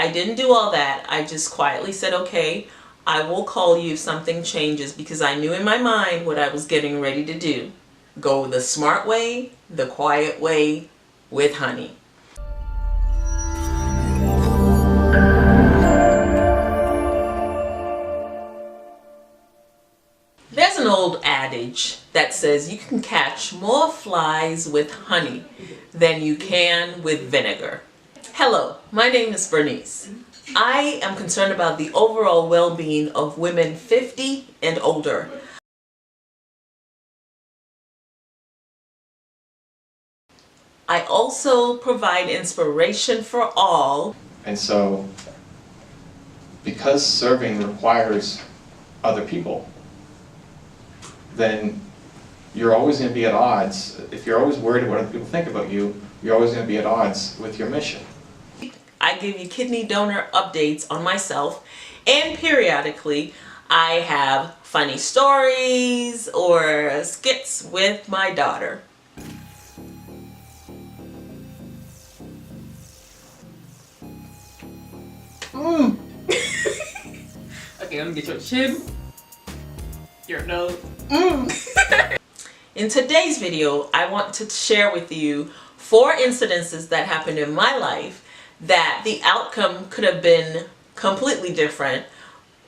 I didn't do all that. I just quietly said, okay, I will call you if something changes, because I knew in my mind what I was getting ready to do. Go the smart way, the quiet way, with honey. There's an old adage that says you can catch more flies with honey than you can with vinegar. Hello, my name is Bernice. I am concerned about the overall well-being of women 50 and older. I also provide inspiration for all. And so, because serving requires other people, then you're always going to be at odds. If you're always worried about what other people think about you, you're always going to be at odds with your mission. I give you kidney donor updates on myself, and periodically I have funny stories or skits with my daughter. Okay, let me get your chin, your nose. In today's video, I want to share with you 4 incidences that happened in my life that the outcome could have been completely different.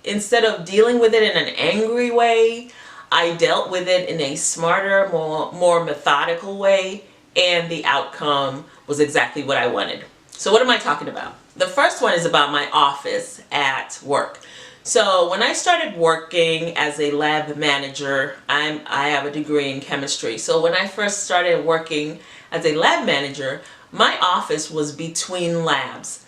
Instead of dealing with it in an angry way, I dealt with it in a smarter, more methodical way, and the outcome was exactly what I wanted. So what am I talking about? The first one is about my office at work. So when I started working as a lab manager, I have a degree in chemistry. So when I first started working as a lab manager, my office was between labs.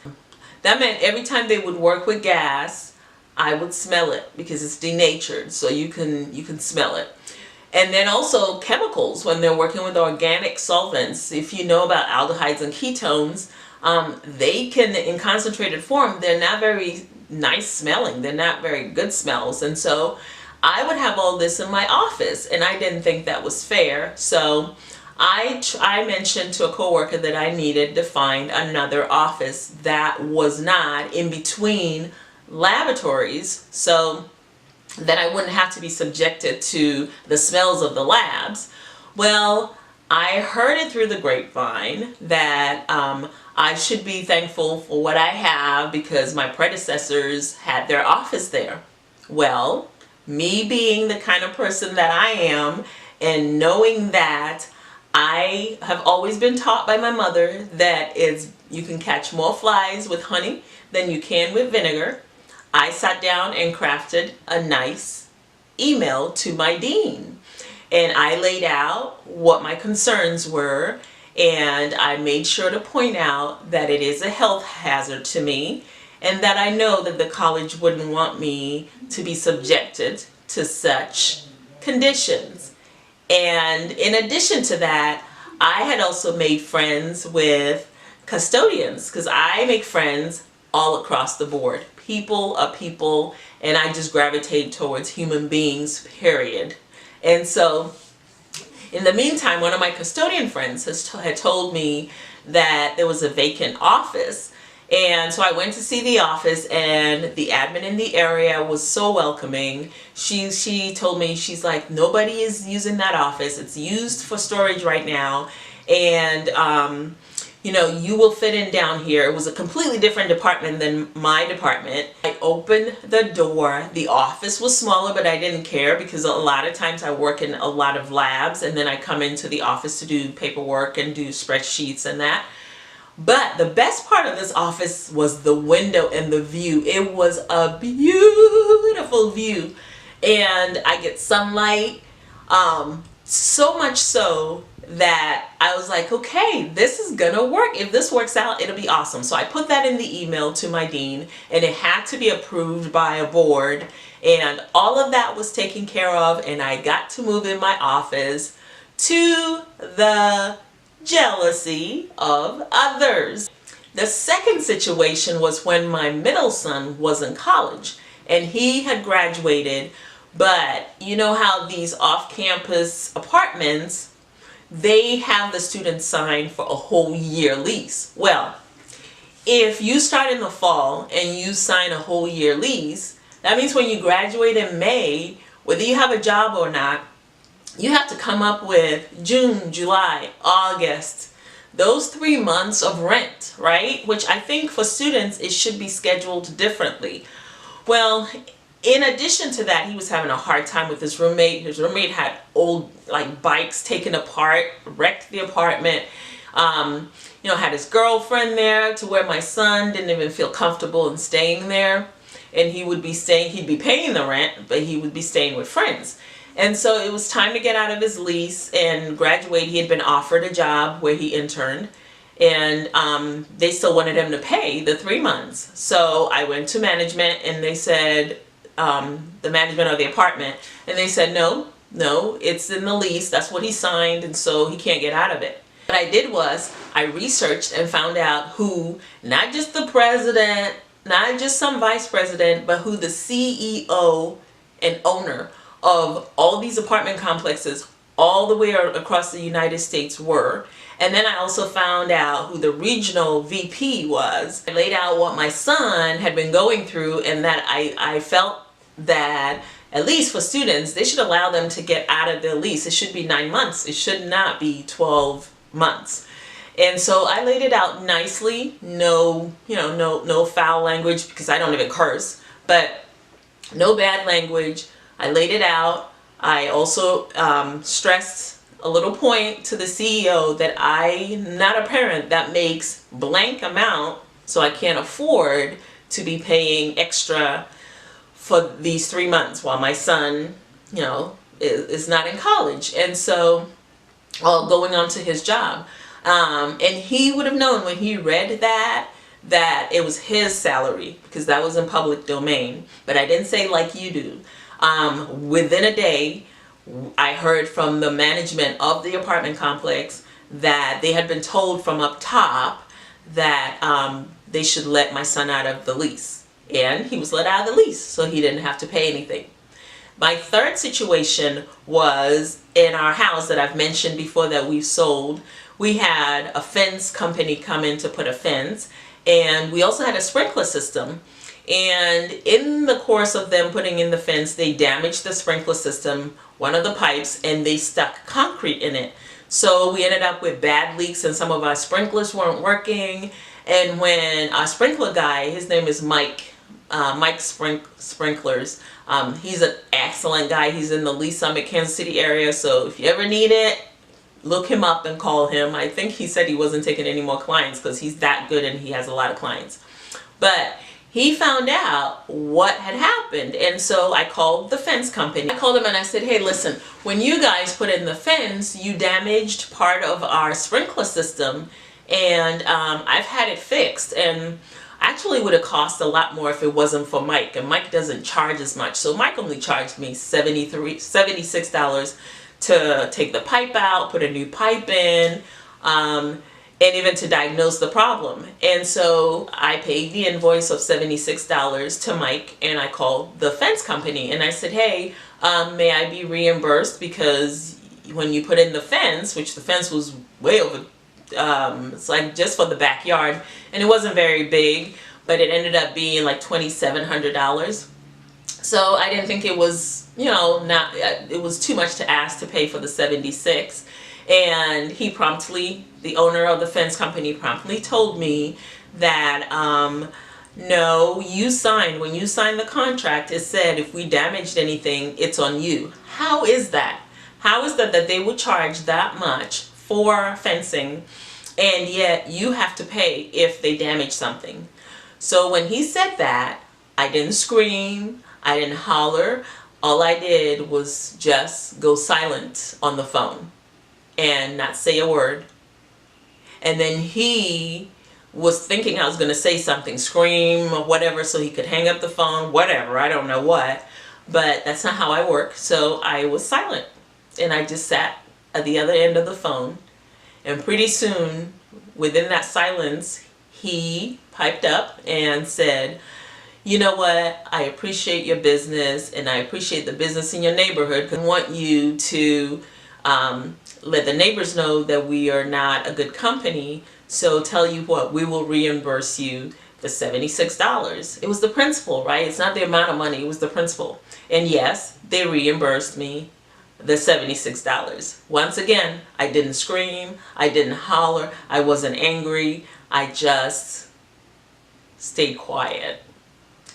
That meant every time they would work with gas, I would smell it because it's denatured, so you can smell it. And then also chemicals, when they're working with organic solvents. If you know about aldehydes and ketones, they can, in concentrated form, they're not very nice smelling. They're not very good smells. And so I would have all this in my office, and I didn't think that was fair. So I mentioned to a coworker that I needed to find another office that was not in between laboratories, so that I wouldn't have to be subjected to the smells of the labs. Well, I heard it through the grapevine that I should be thankful for what I have because my predecessors had their office there. Well, me being the kind of person that I am, and knowing that I have always been taught by my mother that you can catch more flies with honey than you can with vinegar, I sat down and crafted a nice email to my dean. And I laid out what my concerns were, and I made sure to point out that it is a health hazard to me, and that I know that the college wouldn't want me to be subjected to such conditions. And in addition to that, I had also made friends with custodians, because I make friends all across the board. People are people, and I just gravitate towards human beings, period. And so in the meantime, one of my custodian friends had told me that there was a vacant office. And so I went to see the office, and the admin in the area was so welcoming. She told me, she's like, nobody is using that office. It's used for storage right now. And, you know, you will fit in down here. It was a completely different department than my department. I opened the door. The office was smaller, but I didn't care because a lot of times I work in a lot of labs, and then I come into the office to do paperwork and do spreadsheets and that. But the best part of this office was the window and the view. It was a beautiful view, and I get sunlight, so much so that I was like, okay, this is gonna work. If this works out, it'll be awesome. So I put that in the email to my dean, and it had to be approved by a board, and all of that was taken care of, and I got to move in my office, to the jealousy of others. The second situation was when my middle son was in college, and he had graduated, but you know how these off-campus apartments, they have the students sign for a whole year lease. Well, if you start in the fall and you sign a whole year lease, that means when you graduate in May, whether you have a job or not, you have to come up with June, July, August, those 3 months of rent, right? Which I think for students, it should be scheduled differently. Well, in addition to that, he was having a hard time with his roommate. His roommate had old bikes taken apart, wrecked the apartment. Had his girlfriend there to where my son didn't even feel comfortable in staying there. And he'd be paying the rent, but he would be staying with friends. And so it was time to get out of his lease and graduate. He had been offered a job where he interned, and they still wanted him to pay the 3 months. So I went to management, and they said, the management of the apartment, and they said, no, it's in the lease. That's what he signed, and so he can't get out of it. What I did was I researched and found out who, not just the president, not just some vice president, but who the CEO and owner of all these apartment complexes all the way across the United States were. And then I also found out who the regional VP was. I laid out what my son had been going through, and that I felt that at least for students, they should allow them to get out of their lease. It should be 9 months. It should not be 12 months. And so I laid it out nicely. No foul language, because I don't even curse, but no bad language. I laid it out. I also stressed a little point to the CEO that I'm not a parent that makes blank amount, so I can't afford to be paying extra for these 3 months while my son, is not in college. And so, going on to his job. And he would have known when he read that it was his salary, because that was in public domain. But I didn't say like you do. Within a day, I heard from the management of the apartment complex that they had been told from up top that they should let my son out of the lease. And he was let out of the lease, so he didn't have to pay anything. My third situation was in our house that I've mentioned before that we've sold. We had a fence company come in to put a fence, and we also had a sprinkler system. And in the course of them putting in the fence, they damaged the sprinkler system, one of the pipes, and they stuck concrete in it. So we ended up with bad leaks, and some of our sprinklers weren't working. And when our sprinkler guy, his name is Mike Sprinklers, he's an excellent guy. He's in the Lee Summit, Kansas City area. So if you ever need it, look him up and call him. I think he said he wasn't taking any more clients because he's that good and he has a lot of clients. But he found out what had happened, and so I called the fence company. I called them and I said, hey, listen, when you guys put in the fence, you damaged part of our sprinkler system, and I've had it fixed, and actually would have cost a lot more if it wasn't for Mike, and Mike doesn't charge as much. So Mike only charged me $76 to take the pipe out, put a new pipe in, and even to diagnose the problem. And so I paid the invoice of $76 to Mike, and I called the fence company and I said, hey, may I be reimbursed, because when you put in the fence, which the fence was way over, it's like just for the backyard, and it wasn't very big, but it ended up being like $2,700. So I didn't think it was, it was too much to ask to pay for the 76. And he promptly, the owner of the fence company, promptly told me that, no, when you signed the contract, it said if we damaged anything, it's on you. How is that? How is that they would charge that much for fencing, and yet you have to pay if they damage something? So when he said that, I didn't scream, I didn't holler. All I did was just go silent on the phone and not say a word. And then he was thinking I was going to say something, scream or whatever, so he could hang up the phone, whatever, I don't know what. But that's not how I work. So I was silent, and I just sat at the other end of the phone. And pretty soon, within that silence, he piped up and said, you know what, I appreciate your business, and I appreciate the business in your neighborhood, because I want you to let the neighbors know that we are not a good company. So tell you what, we will reimburse you the $76. It was the principal, right? It's not the amount of money, it was the principal. And yes, they reimbursed me the $76. Once again, I didn't scream, I didn't holler, I wasn't angry, I just stayed quiet.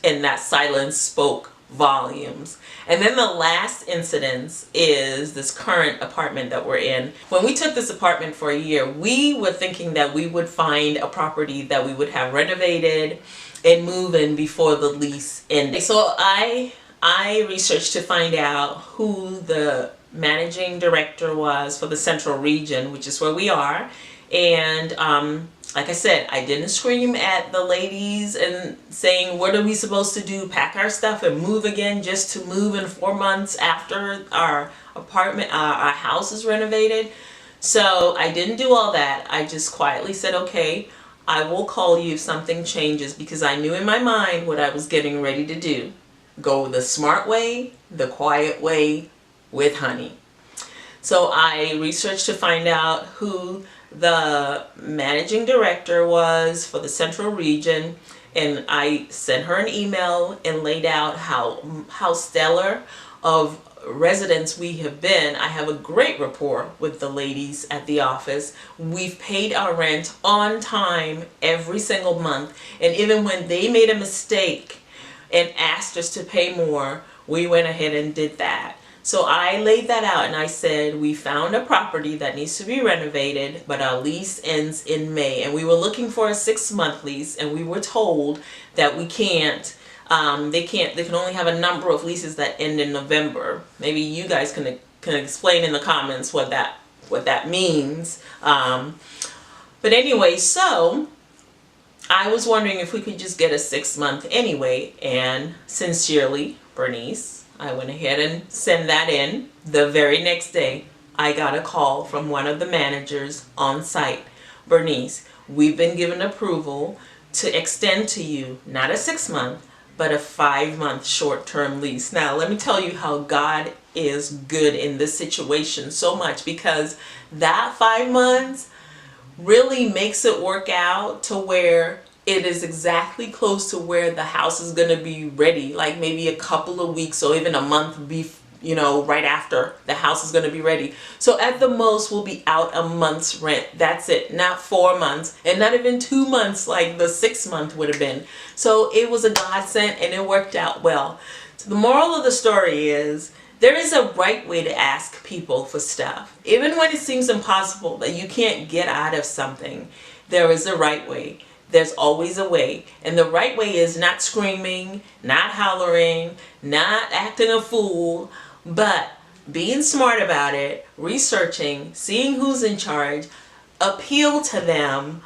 And that silence spoke volumes. And then the last incident is this current apartment that we're in. When we took this apartment for a year, we were thinking that we would find a property that we would have renovated and move in before the lease ended. So I researched to find out who the managing director was for the Central Region, which is where we are. And like I said, I didn't scream at the ladies and saying, what are we supposed to do? Pack our stuff and move again just to move in 4 months after our apartment, our house is renovated. So I didn't do all that. I just quietly said, okay, I will call you if something changes, because I knew in my mind what I was getting ready to do. Go the smart way, the quiet way with honey. So I researched to find out who the managing director was for the Central Region, and I sent her an email and laid out how stellar of residents we have been. I have a great rapport with the ladies at the office. We've paid our rent on time every single month, and even when they made a mistake and asked us to pay more, we went ahead and did that. So I laid that out and I said, we found a property that needs to be renovated, but our lease ends in May. And we were looking for a 6-month lease, and we were told that we can't, they can only have a number of leases that end in November. Maybe you guys can explain in the comments what that means. But anyway, so I was wondering if we could just get a 6-month anyway, and sincerely, Bernice, I went ahead and sent that in. The very next day, I got a call from one of the managers on site. Bernice, we've been given approval to extend to you, not a 6-month, but a 5-month short-term lease. Now, let me tell you how God is good in this situation so much, because that 5 months really makes it work out to where it is exactly close to where the house is going to be ready, like maybe a couple of weeks or even a month right after the house is going to be ready. So at the most, we'll be out a month's rent. That's it. Not 4 months, and not even 2 months like the 6-month would have been. So it was a godsend, and it worked out well. So the moral of the story is, there is a right way to ask people for stuff. Even when it seems impossible that you can't get out of something, there is a right way. There's always a way. And the right way is not screaming, not hollering, not acting a fool, but being smart about it, researching, seeing who's in charge, appeal to them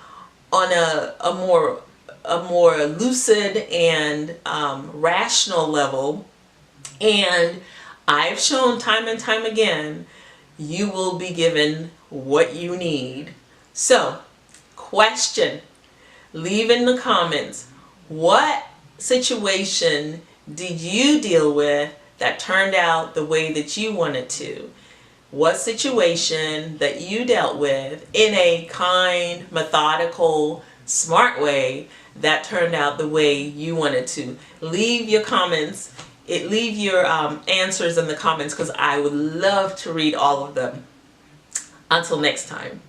on a more lucid and rational level. And I've shown time and time again, you will be given what you need. So, question. Leave in the comments, what situation did you deal with that turned out the way that you wanted to? What situation that you dealt with in a kind, methodical, smart way that turned out the way you wanted to? Leave your comments, leave your answers in the comments, because I would love to read all of them. Until next time.